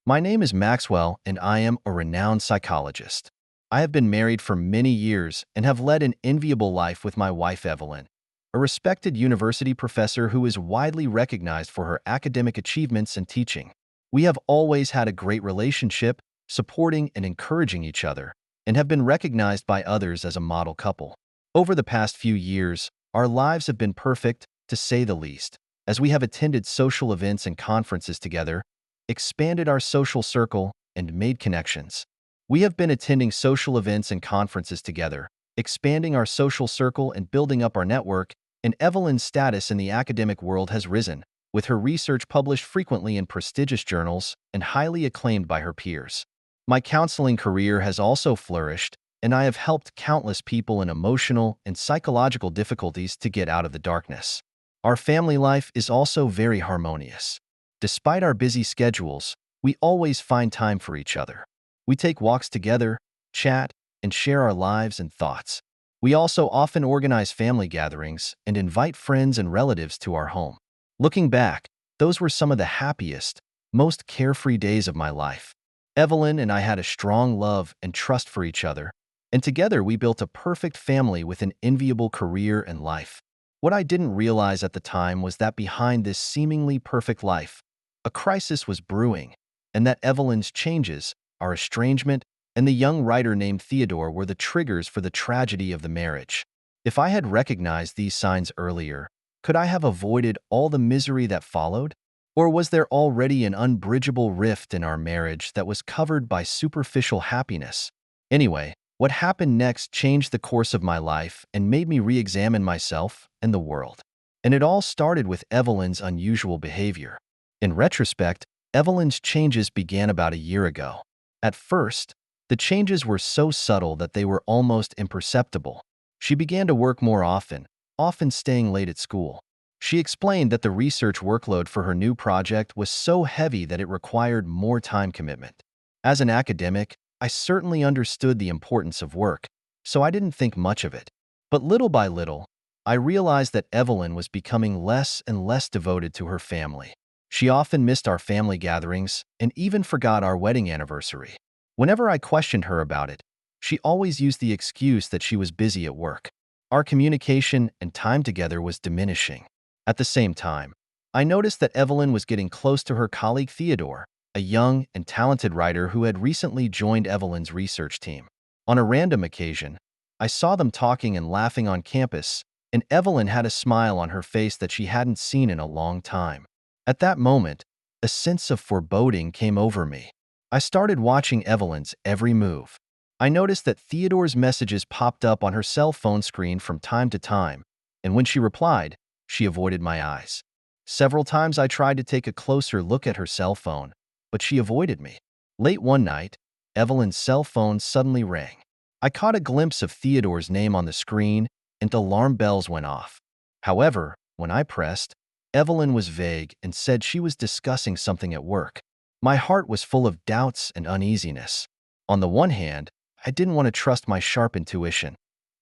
My name is Maxwell, and I am a renowned psychologist. I have been married for many years and have led an enviable life with my wife, Evelyn, a respected university professor who is widely recognized for her academic achievements and teaching. We have always had a great relationship, supporting and encouraging each other, and have been recognized by others as a model couple. Over the past few years, our lives have been perfect, to say the least, as we have attended social events and conferences together, expanded our social circle, and made connections. We have been attending social events and conferences together, expanding our social circle and building up our network, and Evelyn's status in the academic world has risen, with her research published frequently in prestigious journals and highly acclaimed by her peers. My counseling career has also flourished, and I have helped countless people in emotional and psychological difficulties to get out of the darkness. Our family life is also very harmonious. Despite our busy schedules, we always find time for each other. We take walks together, chat, and share our lives and thoughts. We also often organize family gatherings and invite friends and relatives to our home. Looking back, those were some of the happiest, most carefree days of my life. Evelyn and I had a strong love and trust for each other, and together we built a perfect family with an enviable career and life. What I didn't realize at the time was that behind this seemingly perfect life, a crisis was brewing, and that Evelyn's changes, our estrangement, and the young writer named Theodore were the triggers for the tragedy of the marriage. If I had recognized these signs earlier, could I have avoided all the misery that followed? Or was there already an unbridgeable rift in our marriage that was covered by superficial happiness? Anyway, what happened next changed the course of my life and made me re-examine myself and the world. And it all started with Evelyn's unusual behavior. In retrospect, Evelyn's changes began about a year ago. At first, the changes were so subtle that they were almost imperceptible. She began to work more often staying late at school. She explained that the research workload for her new project was so heavy that it required more time commitment. As an academic, I certainly understood the importance of work, so I didn't think much of it. But little by little, I realized that Evelyn was becoming less and less devoted to her family. She often missed our family gatherings and even forgot our wedding anniversary. Whenever I questioned her about it, she always used the excuse that she was busy at work. Our communication and time together was diminishing. At the same time, I noticed that Evelyn was getting close to her colleague Theodore, a young and talented writer who had recently joined Evelyn's research team. On a random occasion, I saw them talking and laughing on campus, and Evelyn had a smile on her face that she hadn't seen in a long time. At that moment, a sense of foreboding came over me. I started watching Evelyn's every move. I noticed that Theodore's messages popped up on her cell phone screen from time to time, and when she replied, she avoided my eyes. Several times I tried to take a closer look at her cell phone, but she avoided me. Late one night, Evelyn's cell phone suddenly rang. I caught a glimpse of Theodore's name on the screen, and alarm bells went off. However, when I pressed, Evelyn was vague and said she was discussing something at work. My heart was full of doubts and uneasiness. On the one hand, I didn't want to trust my sharp intuition.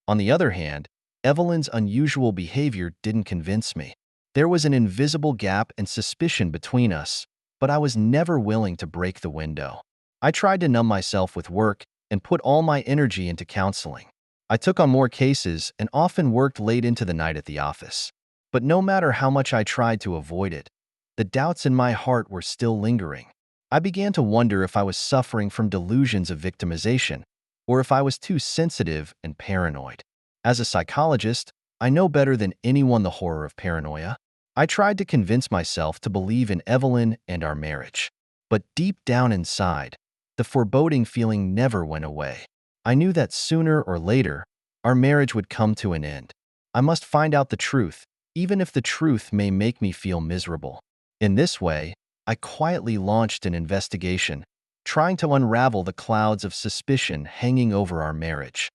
On the other hand, Evelyn's unusual behavior didn't convince me. There was an invisible gap and suspicion between us, but I was never willing to break the window. I tried to numb myself with work and put all my energy into counseling. I took on more cases and often worked late into the night at the office. But no matter how much I tried to avoid it, the doubts in my heart were still lingering. I began to wonder if I was suffering from delusions of victimization, or if I was too sensitive and paranoid. As a psychologist, I know better than anyone the horror of paranoia. I tried to convince myself to believe in Evelyn and our marriage. But deep down inside, the foreboding feeling never went away. I knew that sooner or later, our marriage would come to an end. I must find out the truth, even if the truth may make me feel miserable. In this way, I quietly launched an investigation, trying to unravel the clouds of suspicion hanging over our marriage.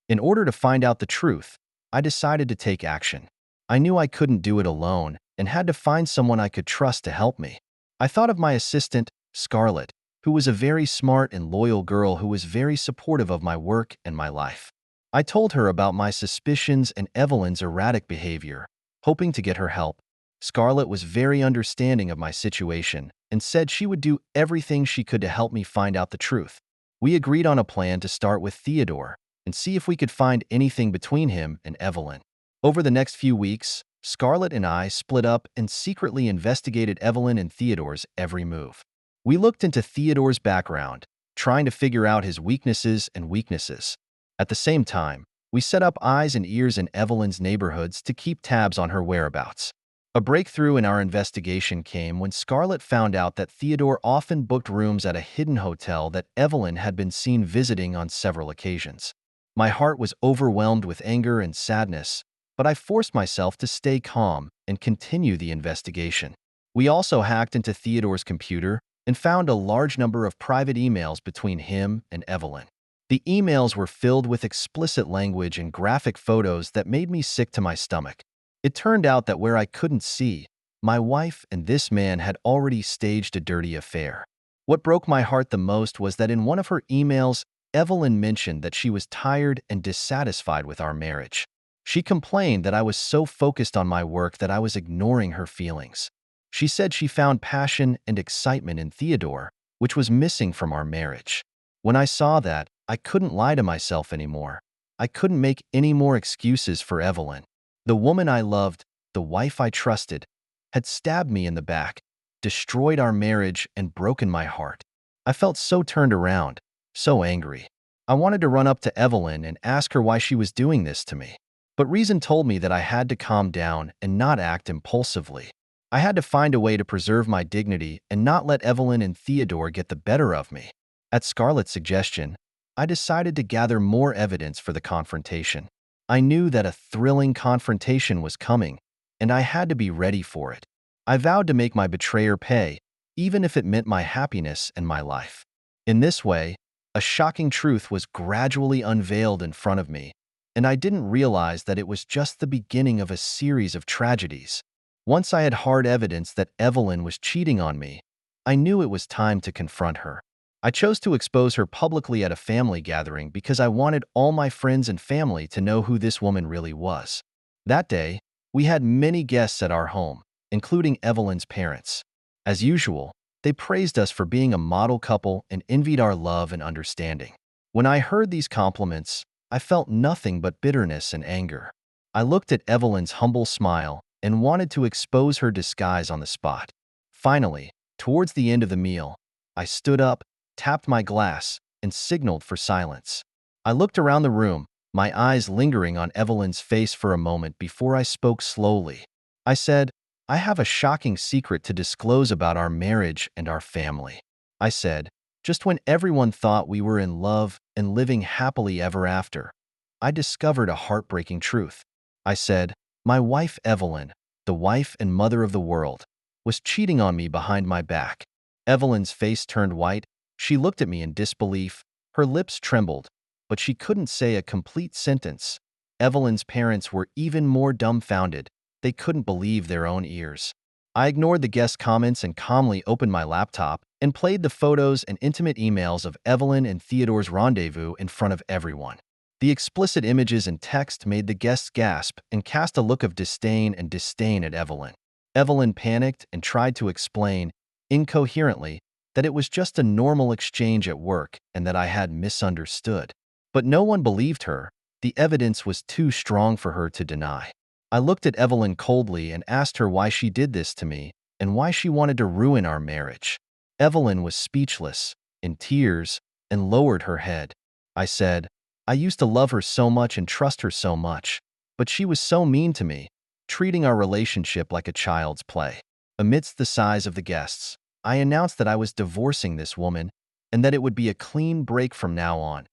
In order to find out the truth, I decided to take action. I knew I couldn't do it alone and had to find someone I could trust to help me. I thought of my assistant, Scarlett, who was a very smart and loyal girl who was very supportive of my work and my life. I told her about my suspicions and Evelyn's erratic behavior, hoping to get her help. Scarlett was very understanding of my situation and said she would do everything she could to help me find out the truth. We agreed on a plan to start with Theodore and see if we could find anything between him and Evelyn. Over the next few weeks, Scarlett and I split up and secretly investigated Evelyn and Theodore's every move. We looked into Theodore's background, trying to figure out his weaknesses and weaknesses. At the same time, we set up eyes and ears in Evelyn's neighborhoods to keep tabs on her whereabouts. A breakthrough in our investigation came when Scarlett found out that Theodore often booked rooms at a hidden hotel that Evelyn had been seen visiting on several occasions. My heart was overwhelmed with anger and sadness, but I forced myself to stay calm and continue the investigation. We also hacked into Theodore's computer and found a large number of private emails between him and Evelyn. The emails were filled with explicit language and graphic photos that made me sick to my stomach. It turned out that where I couldn't see, my wife and this man had already staged a dirty affair. What broke my heart the most was that in one of her emails, Evelyn mentioned that she was tired and dissatisfied with our marriage. She complained that I was so focused on my work that I was ignoring her feelings. She said she found passion and excitement in Theodore, which was missing from our marriage. When I saw that, I couldn't lie to myself anymore. I couldn't make any more excuses for Evelyn. The woman I loved, the wife I trusted, had stabbed me in the back, destroyed our marriage, and broken my heart. I felt so turned around, so angry. I wanted to run up to Evelyn and ask her why she was doing this to me. But reason told me that I had to calm down and not act impulsively. I had to find a way to preserve my dignity and not let Evelyn and Theodore get the better of me. At Scarlett's suggestion, I decided to gather more evidence for the confrontation. I knew that a thrilling confrontation was coming, and I had to be ready for it. I vowed to make my betrayer pay, even if it meant my happiness and my life. In this way, a shocking truth was gradually unveiled in front of me, and I didn't realize that it was just the beginning of a series of tragedies. Once I had hard evidence that Evelyn was cheating on me, I knew it was time to confront her. I chose to expose her publicly at a family gathering because I wanted all my friends and family to know who this woman really was. That day, we had many guests at our home, including Evelyn's parents. As usual, they praised us for being a model couple and envied our love and understanding. When I heard these compliments, I felt nothing but bitterness and anger. I looked at Evelyn's humble smile and wanted to expose her disguise on the spot. Finally, towards the end of the meal, I stood up, tapped my glass, and signaled for silence. I looked around the room, my eyes lingering on Evelyn's face for a moment before I spoke slowly. I said, "I have a shocking secret to disclose about our marriage and our family." I said, just when everyone thought we were in love and living happily ever after, I discovered a heartbreaking truth. I said, my wife Evelyn, the wife and mother of the world, was cheating on me behind my back. Evelyn's face turned white. She looked at me in disbelief. Her lips trembled, but she couldn't say a complete sentence. Evelyn's parents were even more dumbfounded. They couldn't believe their own ears. I ignored the guest comments and calmly opened my laptop and played the photos and intimate emails of Evelyn and Theodore's rendezvous in front of everyone. The explicit images and text made the guests gasp and cast a look of disdain at Evelyn. Evelyn panicked and tried to explain, incoherently, that it was just a normal exchange at work and that I had misunderstood. But no one believed her. The evidence was too strong for her to deny. I looked at Evelyn coldly and asked her why she did this to me and why she wanted to ruin our marriage. Evelyn was speechless, in tears, and lowered her head. I said, I used to love her so much and trust her so much, but she was so mean to me, treating our relationship like a child's play. Amidst the sighs of the guests, I announced that I was divorcing this woman and that it would be a clean break from now on.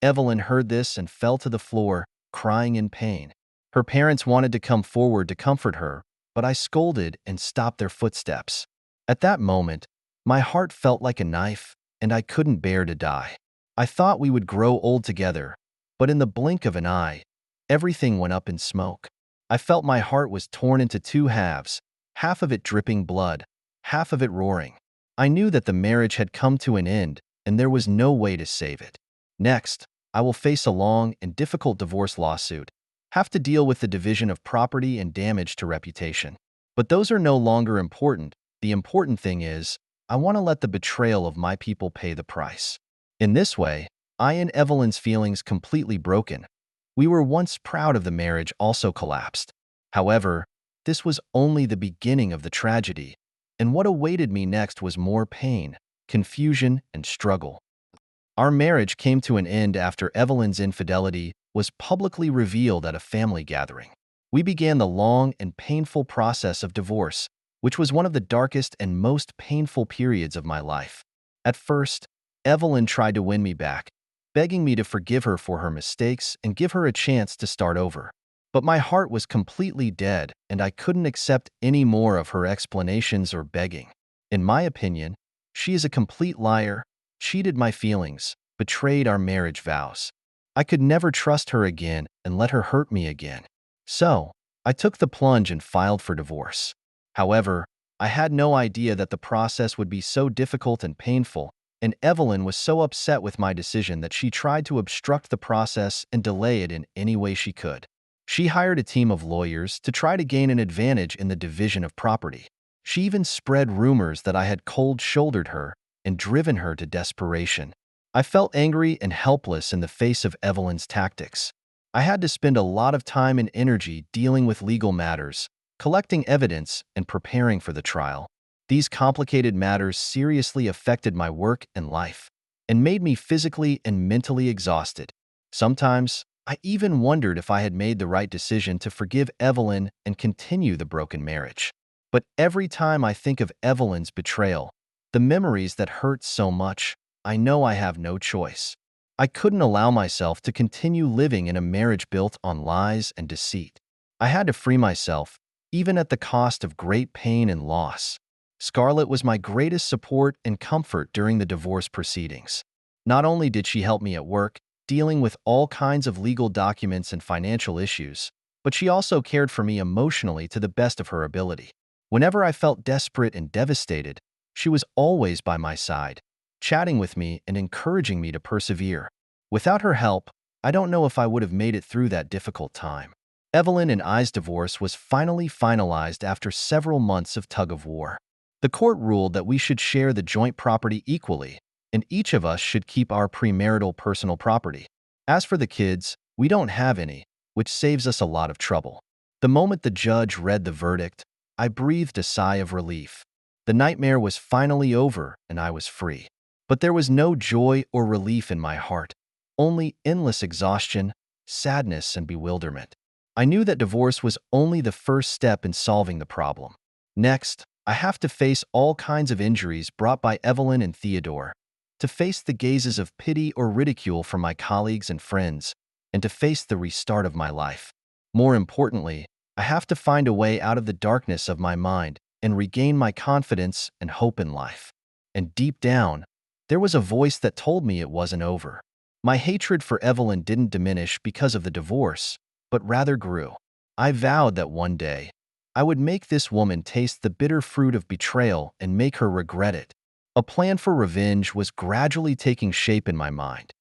Evelyn heard this and fell to the floor, crying in pain. Her parents wanted to come forward to comfort her, but I scolded and stopped their footsteps. At that moment, my heart felt like a knife, and I couldn't bear to die. I thought we would grow old together, but in the blink of an eye, everything went up in smoke. I felt my heart was torn into two halves, half of it dripping blood, half of it roaring. I knew that the marriage had come to an end, and there was no way to save it. Next, I will face a long and difficult divorce lawsuit, have to deal with the division of property and damage to reputation. But those are no longer important. The important thing is, I want to let the betrayal of my people pay the price. In this way, I and Evelyn's feelings completely broken. We were once proud of the marriage also collapsed. However, this was only the beginning of the tragedy, and what awaited me next was more pain, confusion, and struggle. Our marriage came to an end after Evelyn's infidelity was publicly revealed at a family gathering. We began the long and painful process of divorce, which was one of the darkest and most painful periods of my life. At first, Evelyn tried to win me back, begging me to forgive her for her mistakes and give her a chance to start over. But my heart was completely dead, and I couldn't accept any more of her explanations or begging. In my opinion, she is a complete liar, cheated my feelings, betrayed our marriage vows. I could never trust her again and let her hurt me again. So, I took the plunge and filed for divorce. However, I had no idea that the process would be so difficult and painful, and Evelyn was so upset with my decision that she tried to obstruct the process and delay it in any way she could. She hired a team of lawyers to try to gain an advantage in the division of property. She even spread rumors that I had cold-shouldered her and driven her to desperation. I felt angry and helpless in the face of Evelyn's tactics. I had to spend a lot of time and energy dealing with legal matters, collecting evidence, and preparing for the trial. These complicated matters seriously affected my work and life, and made me physically and mentally exhausted. Sometimes, I even wondered if I had made the right decision to forgive Evelyn and continue the broken marriage. But every time I think of Evelyn's betrayal, the memories that hurt so much, I know I have no choice. I couldn't allow myself to continue living in a marriage built on lies and deceit. I had to free myself, even at the cost of great pain and loss. Scarlett was my greatest support and comfort during the divorce proceedings. Not only did she help me at work, dealing with all kinds of legal documents and financial issues, but she also cared for me emotionally to the best of her ability. Whenever I felt desperate and devastated, she was always by my side, chatting with me and encouraging me to persevere. Without her help, I don't know if I would have made it through that difficult time. Evelyn and I's divorce was finally finalized after several months of tug-of-war. The court ruled that we should share the joint property equally, and each of us should keep our premarital personal property. As for the kids, we don't have any, which saves us a lot of trouble. The moment the judge read the verdict, I breathed a sigh of relief. The nightmare was finally over, and I was free. But there was no joy or relief in my heart, only endless exhaustion, sadness, and bewilderment. I knew that divorce was only the first step in solving the problem. Next, I have to face all kinds of injuries brought by Evelyn and Theodore, to face the gazes of pity or ridicule from my colleagues and friends, and to face the restart of my life. More importantly, I have to find a way out of the darkness of my mind and regain my confidence and hope in life. And deep down, there was a voice that told me it wasn't over. My hatred for Evelyn didn't diminish because of the divorce, but rather grew. I vowed that one day, I would make this woman taste the bitter fruit of betrayal and make her regret it. A plan for revenge was gradually taking shape in my mind.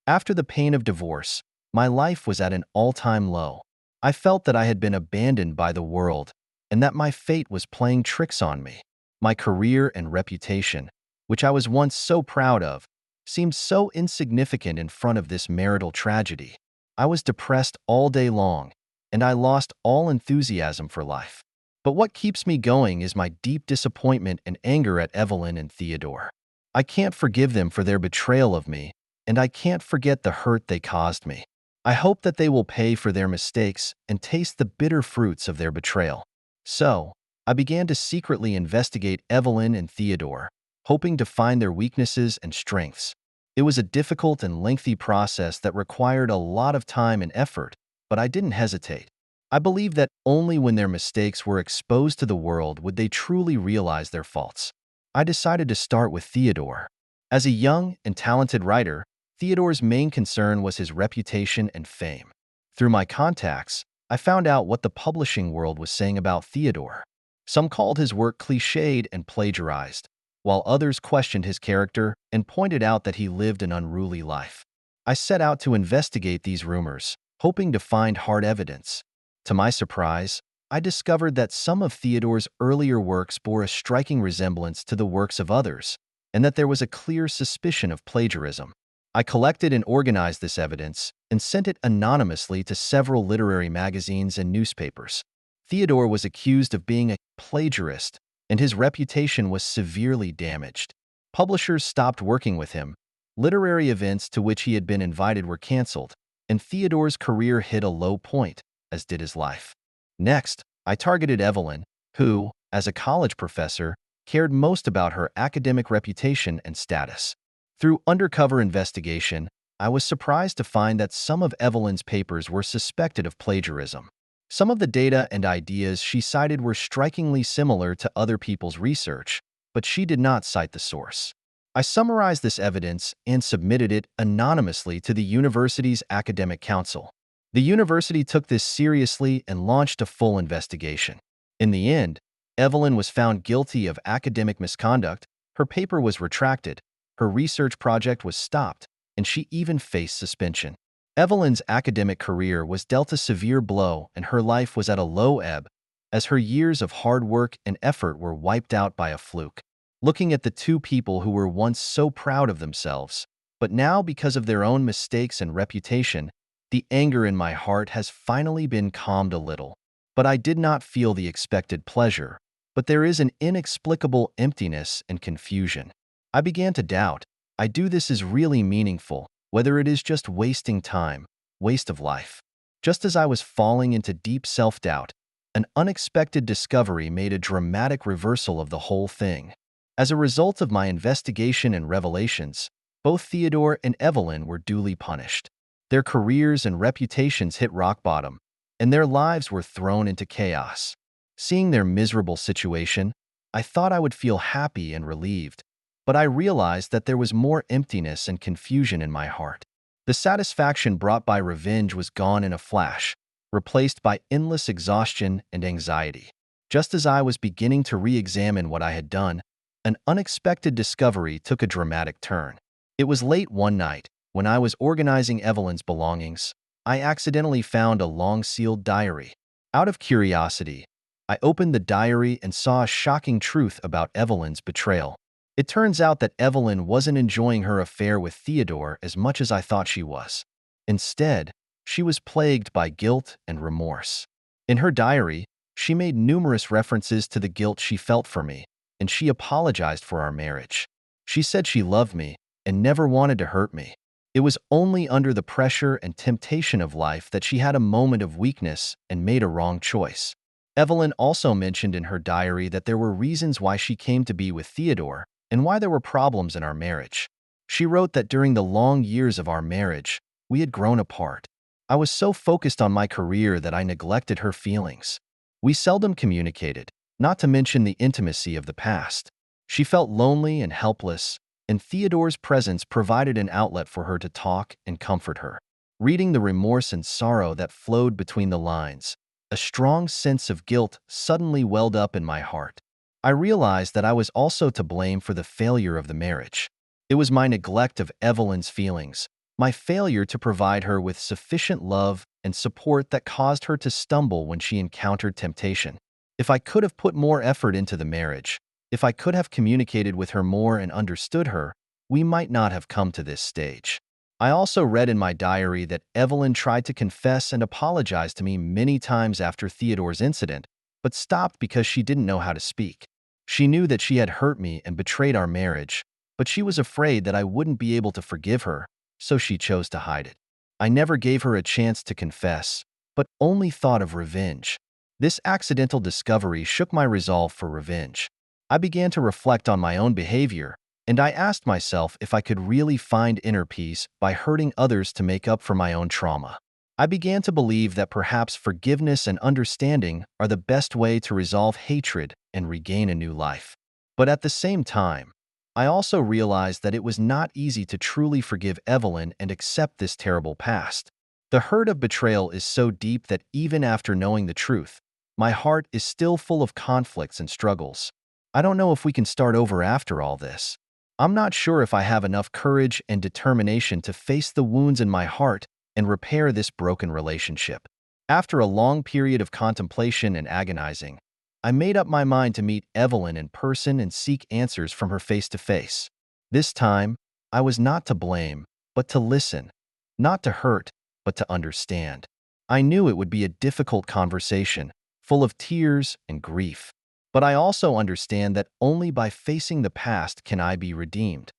After the pain of divorce, my life was at an all-time low. I felt that I had been abandoned by the world and that my fate was playing tricks on me. My career and reputation, which I was once so proud of, seemed so insignificant in front of this marital tragedy. I was depressed all day long, and I lost all enthusiasm for life. But what keeps me going is my deep disappointment and anger at Evelyn and Theodore. I can't forgive them for their betrayal of me, and I can't forget the hurt they caused me. I hope that they will pay for their mistakes and taste the bitter fruits of their betrayal. So, I began to secretly investigate Evelyn and Theodore, hoping to find their weaknesses and strengths. It was a difficult and lengthy process that required a lot of time and effort, but I didn't hesitate. I believed that only when their mistakes were exposed to the world would they truly realize their faults. I decided to start with Theodore. As a young and talented writer, Theodore's main concern was his reputation and fame. Through my contacts, I found out what the publishing world was saying about Theodore. Some called his work cliched and plagiarized, while others questioned his character and pointed out that he lived an unruly life. I set out to investigate these rumors, hoping to find hard evidence. To my surprise, I discovered that some of Theodore's earlier works bore a striking resemblance to the works of others, and that there was a clear suspicion of plagiarism. I collected and organized this evidence and sent it anonymously to several literary magazines and newspapers. Theodore was accused of being a plagiarist, and his reputation was severely damaged. Publishers stopped working with him, literary events to which he had been invited were canceled, and Theodore's career hit a low point, as did his life. Next, I targeted Evelyn, who, as a college professor, cared most about her academic reputation and status. Through undercover investigation, I was surprised to find that some of Evelyn's papers were suspected of plagiarism. Some of the data and ideas she cited were strikingly similar to other people's research, but she did not cite the source. I summarized this evidence and submitted it anonymously to the university's academic council. The university took this seriously and launched a full investigation. In the end, Evelyn was found guilty of academic misconduct, her paper was retracted, her research project was stopped, and she even faced suspension. Evelyn's academic career was dealt a severe blow and her life was at a low ebb, as her years of hard work and effort were wiped out by a fluke. Looking at the two people who were once so proud of themselves, but now because of their own mistakes and reputation, the anger in my heart has finally been calmed a little. But I did not feel the expected pleasure, but there is an inexplicable emptiness and confusion. I began to doubt, do this is really meaningful, whether it is just wasting time, waste of life. Just as I was falling into deep self-doubt, an unexpected discovery made a dramatic reversal of the whole thing. As a result of my investigation and revelations, both Theodore and Evelyn were duly punished. Their careers and reputations hit rock bottom, and their lives were thrown into chaos. Seeing their miserable situation, I thought I would feel happy and relieved, but I realized that there was more emptiness and confusion in my heart. The satisfaction brought by revenge was gone in a flash, replaced by endless exhaustion and anxiety. Just as I was beginning to re-examine what I had done, an unexpected discovery took a dramatic turn. It was late one night, when I was organizing Evelyn's belongings, I accidentally found a long-sealed diary. Out of curiosity, I opened the diary and saw a shocking truth about Evelyn's betrayal. It turns out that Evelyn wasn't enjoying her affair with Theodore as much as I thought she was. Instead, she was plagued by guilt and remorse. In her diary, she made numerous references to the guilt she felt for me, and she apologized for our marriage. She said she loved me and never wanted to hurt me. It was only under the pressure and temptation of life that she had a moment of weakness and made a wrong choice. Evelyn also mentioned in her diary that there were reasons why she came to be with Theodore and why there were problems in our marriage. She wrote that during the long years of our marriage, we had grown apart. I was so focused on my career that I neglected her feelings. We seldom communicated, not to mention the intimacy of the past. She felt lonely and helpless, and Theodore's presence provided an outlet for her to talk and comfort her. Reading the remorse and sorrow that flowed between the lines, a strong sense of guilt suddenly welled up in my heart. I realized that I was also to blame for the failure of the marriage. It was my neglect of Evelyn's feelings, my failure to provide her with sufficient love and support that caused her to stumble when she encountered temptation. If I could have put more effort into the marriage, if I could have communicated with her more and understood her, we might not have come to this stage. I also read in my diary that Evelyn tried to confess and apologize to me many times after Theodore's incident, but stopped because she didn't know how to speak. She knew that she had hurt me and betrayed our marriage, but she was afraid that I wouldn't be able to forgive her, so she chose to hide it. I never gave her a chance to confess, but only thought of revenge. This accidental discovery shook my resolve for revenge. I began to reflect on my own behavior, and I asked myself if I could really find inner peace by hurting others to make up for my own trauma. I began to believe that perhaps forgiveness and understanding are the best way to resolve hatred and regain a new life. But at the same time, I also realized that it was not easy to truly forgive Evelyn and accept this terrible past. The hurt of betrayal is so deep that even after knowing the truth, my heart is still full of conflicts and struggles. I don't know if we can start over after all this. I'm not sure if I have enough courage and determination to face the wounds in my heart and repair this broken relationship. After a long period of contemplation and agonizing, I made up my mind to meet Evelyn in person and seek answers from her face to face. This time, I was not to blame, but to listen, not to hurt, but to understand. I knew it would be a difficult conversation, full of tears and grief. But I also understand that only by facing the past can I be redeemed.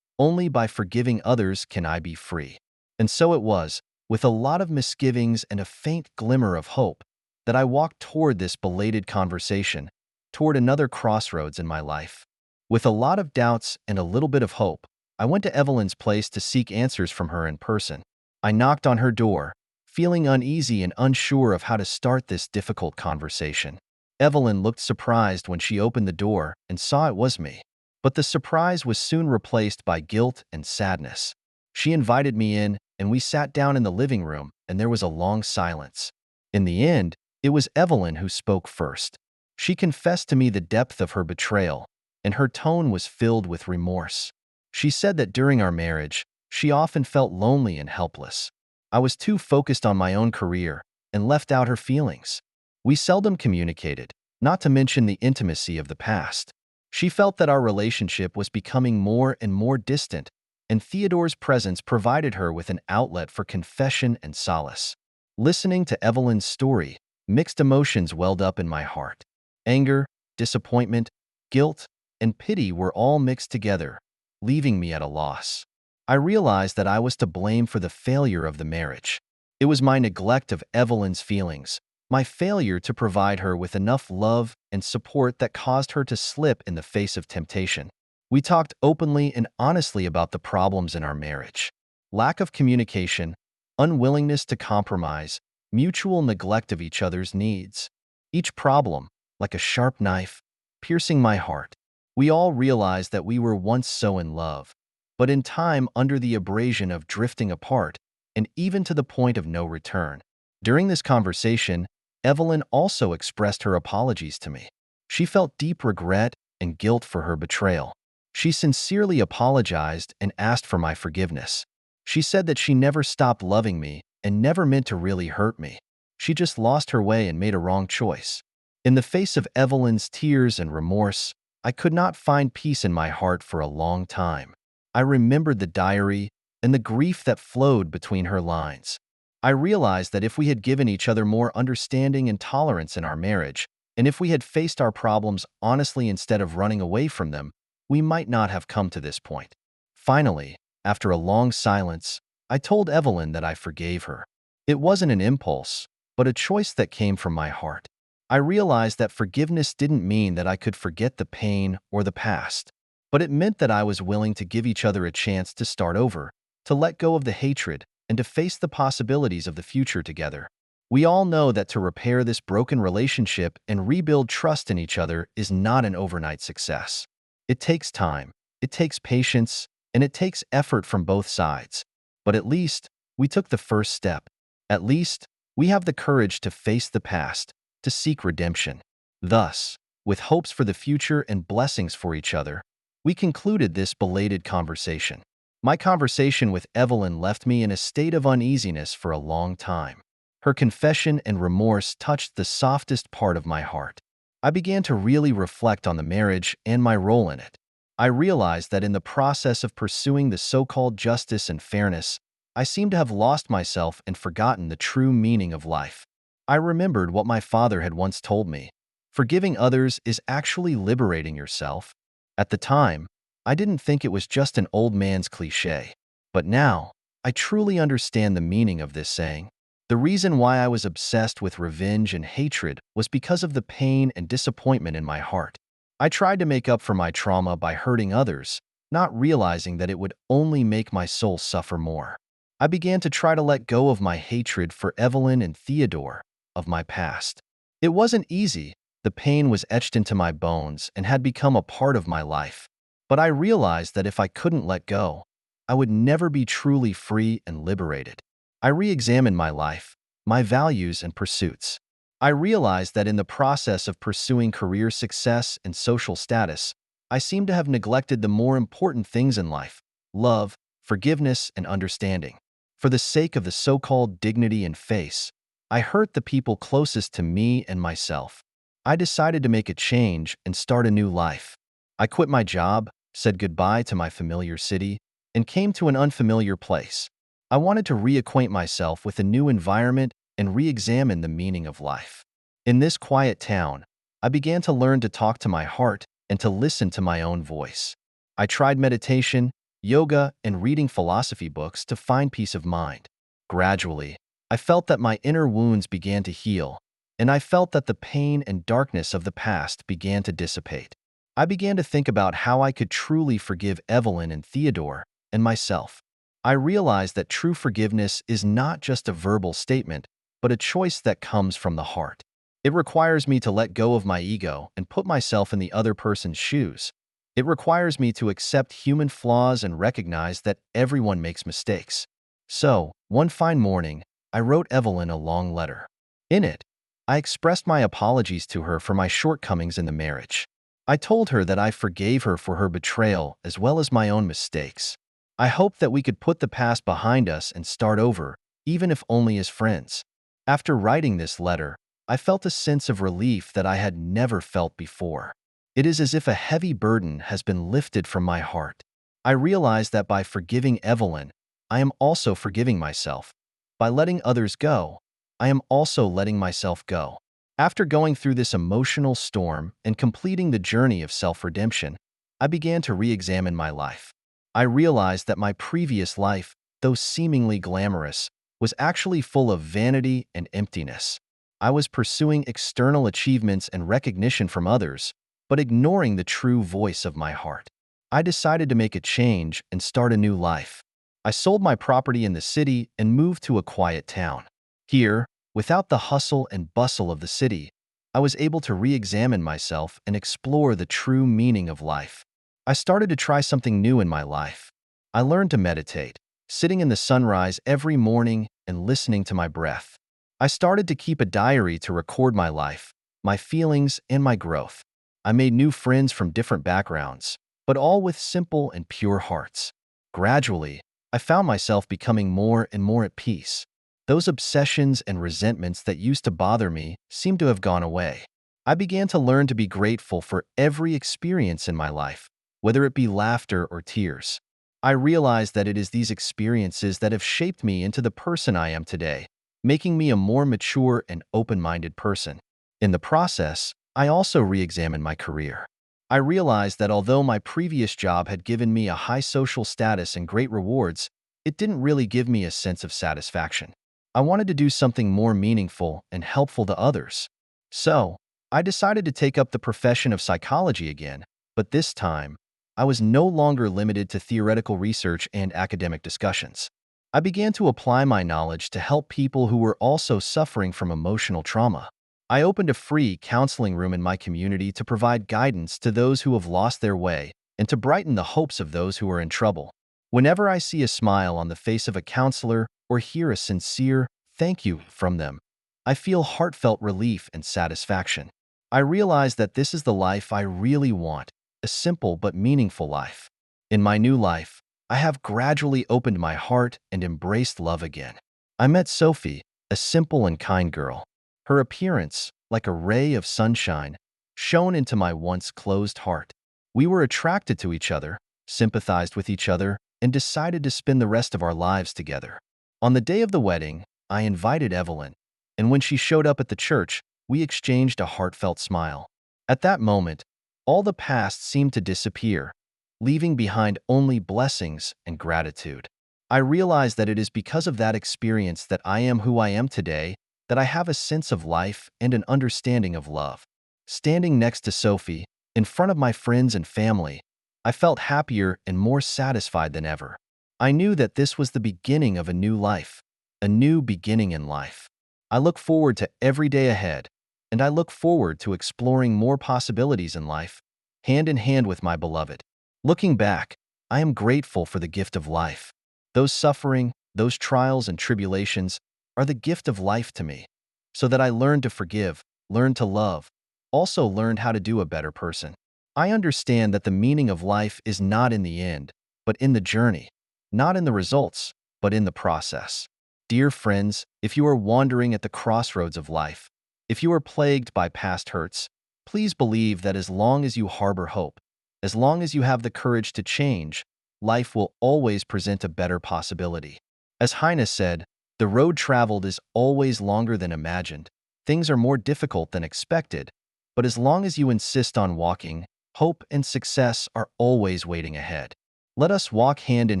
Only by forgiving others can I be free. And so it was, with a lot of misgivings and a faint glimmer of hope, that I walked toward this belated conversation, toward another crossroads in my life. With a lot of doubts and a little bit of hope, I went to Evelyn's place to seek answers from her in person. I knocked on her door, feeling uneasy and unsure of how to start this difficult conversation. Evelyn looked surprised when she opened the door and saw it was me. But the surprise was soon replaced by guilt and sadness. She invited me in, and we sat down in the living room, and there was a long silence. In the end, it was Evelyn who spoke first. She confessed to me the depth of her betrayal, and her tone was filled with remorse. She said that during our marriage, she often felt lonely and helpless. I was too focused on my own career and left out her feelings. We seldom communicated, not to mention the intimacy of the past. She felt that our relationship was becoming more and more distant, and Theodore's presence provided her with an outlet for confession and solace. Listening to Evelyn's story, mixed emotions welled up in my heart. Anger, disappointment, guilt, and pity were all mixed together, leaving me at a loss. I realized that I was to blame for the failure of the marriage. It was my neglect of Evelyn's feelings, my failure to provide her with enough love and support that caused her to slip in the face of temptation. We talked openly and honestly about the problems in our marriage. Lack of communication, unwillingness to compromise, mutual neglect of each other's needs. Each problem, like a sharp knife, piercing my heart. We all realized that we were once so in love, but in time under the abrasion of drifting apart, and even to the point of no return. During this conversation, Evelyn also expressed her apologies to me. She felt deep regret and guilt for her betrayal. She sincerely apologized and asked for my forgiveness. She said that she never stopped loving me and never meant to really hurt me. She just lost her way and made a wrong choice. In the face of Evelyn's tears and remorse, I could not find peace in my heart for a long time. I remembered the diary and the grief that flowed between her lines. I realized that if we had given each other more understanding and tolerance in our marriage, and if we had faced our problems honestly instead of running away from them, we might not have come to this point. Finally, after a long silence, I told Evelyn that I forgave her. It wasn't an impulse, but a choice that came from my heart. I realized that forgiveness didn't mean that I could forget the pain or the past, but it meant that I was willing to give each other a chance to start over, to let go of the hatred, and to face the possibilities of the future together. We all know that to repair this broken relationship and rebuild trust in each other is not an overnight success. It takes time, it takes patience, and it takes effort from both sides. But at least, we took the first step. At least, we have the courage to face the past, to seek redemption. Thus, with hopes for the future and blessings for each other, we concluded this belated conversation. My conversation with Evelyn left me in a state of uneasiness for a long time. Her confession and remorse touched the softest part of my heart. I began to really reflect on the marriage and my role in it. I realized that in the process of pursuing the so-called justice and fairness, I seemed to have lost myself and forgotten the true meaning of life. I remembered what my father had once told me. Forgiving others is actually liberating yourself. At the time, I didn't think it was just an old man's cliché. But now, I truly understand the meaning of this saying. The reason why I was obsessed with revenge and hatred was because of the pain and disappointment in my heart. I tried to make up for my trauma by hurting others, not realizing that it would only make my soul suffer more. I began to try to let go of my hatred for Evelyn and Theodore, of my past. It wasn't easy. The pain was etched into my bones and had become a part of my life. But I realized that if I couldn't let go, I would never be truly free and liberated. I re-examined my life, my values and pursuits. I realized that in the process of pursuing career success and social status, I seemed to have neglected the more important things in life: love, forgiveness, and understanding. For the sake of the so-called dignity and face, I hurt the people closest to me and myself. I decided to make a change and start a new life. I quit my job, said goodbye to my familiar city, and came to an unfamiliar place. I wanted to reacquaint myself with a new environment and re-examine the meaning of life. In this quiet town, I began to learn to talk to my heart and to listen to my own voice. I tried meditation, yoga, and reading philosophy books to find peace of mind. Gradually, I felt that my inner wounds began to heal, and I felt that the pain and darkness of the past began to dissipate. I began to think about how I could truly forgive Evelyn and Theodore and myself. I realized that true forgiveness is not just a verbal statement, but a choice that comes from the heart. It requires me to let go of my ego and put myself in the other person's shoes. It requires me to accept human flaws and recognize that everyone makes mistakes. So, one fine morning, I wrote Evelyn a long letter. In it, I expressed my apologies to her for my shortcomings in the marriage. I told her that I forgave her for her betrayal as well as my own mistakes. I hoped that we could put the past behind us and start over, even if only as friends. After writing this letter, I felt a sense of relief that I had never felt before. It is as if a heavy burden has been lifted from my heart. I realized that by forgiving Evelyn, I am also forgiving myself. By letting others go, I am also letting myself go. After going through this emotional storm and completing the journey of self-redemption, I began to re-examine my life. I realized that my previous life, though seemingly glamorous, was actually full of vanity and emptiness. I was pursuing external achievements and recognition from others, but ignoring the true voice of my heart. I decided to make a change and start a new life. I sold my property in the city and moved to a quiet town. Here, without the hustle and bustle of the city, I was able to re-examine myself and explore the true meaning of life. I started to try something new in my life. I learned to meditate, sitting in the sunrise every morning and listening to my breath. I started to keep a diary to record my life, my feelings, and my growth. I made new friends from different backgrounds, but all with simple and pure hearts. Gradually, I found myself becoming more and more at peace. Those obsessions and resentments that used to bother me seemed to have gone away. I began to learn to be grateful for every experience in my life, whether it be laughter or tears. I realized that it is these experiences that have shaped me into the person I am today, making me a more mature and open-minded person. In the process, I also re-examined my career. I realized that although my previous job had given me a high social status and great rewards, it didn't really give me a sense of satisfaction. I wanted to do something more meaningful and helpful to others. So, I decided to take up the profession of psychology again, but this time, I was no longer limited to theoretical research and academic discussions. I began to apply my knowledge to help people who were also suffering from emotional trauma. I opened a free counseling room in my community to provide guidance to those who have lost their way and to brighten the hopes of those who are in trouble. Whenever I see a smile on the face of a counselor or hear a sincere thank you from them, I feel heartfelt relief and satisfaction. I realize that this is the life I really want, a simple but meaningful life. In my new life, I have gradually opened my heart and embraced love again. I met Sophie, a simple and kind girl. Her appearance, like a ray of sunshine, shone into my once closed heart. We were attracted to each other, sympathized with each other, and decided to spend the rest of our lives together. On the day of the wedding, I invited Evelyn, and when she showed up at the church, we exchanged a heartfelt smile. At that moment, all the past seemed to disappear, leaving behind only blessings and gratitude. I realized that it is because of that experience that I am who I am today, that I have a sense of life and an understanding of love. Standing next to Sophie, in front of my friends and family, I felt happier and more satisfied than ever. I knew that this was the beginning of a new life, a new beginning in life. I look forward to every day ahead, and I look forward to exploring more possibilities in life, hand in hand with my beloved. Looking back, I am grateful for the gift of life. Those suffering, those trials and tribulations are the gift of life to me, so that I learned to forgive, learned to love, also learned how to do a better person. I understand that the meaning of life is not in the end, but in the journey, not in the results, but in the process. Dear friends, if you are wandering at the crossroads of life, if you are plagued by past hurts, please believe that as long as you harbor hope, as long as you have the courage to change, life will always present a better possibility. As Heine said, the road traveled is always longer than imagined. Things are more difficult than expected, but as long as you insist on walking, hope and success are always waiting ahead. Let us walk hand in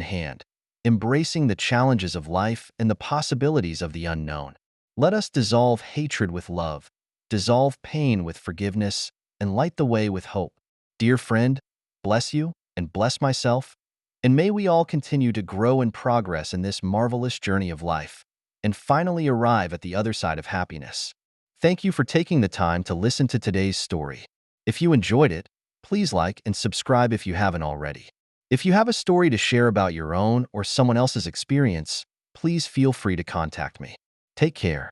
hand, embracing the challenges of life and the possibilities of the unknown. Let us dissolve hatred with love, dissolve pain with forgiveness, and light the way with hope. Dear friend, bless you and bless myself, and may we all continue to grow and progress in this marvelous journey of life, and finally arrive at the other side of happiness. Thank you for taking the time to listen to today's story. If you enjoyed it, please like and subscribe if you haven't already. If you have a story to share about your own or someone else's experience, please feel free to contact me. Take care.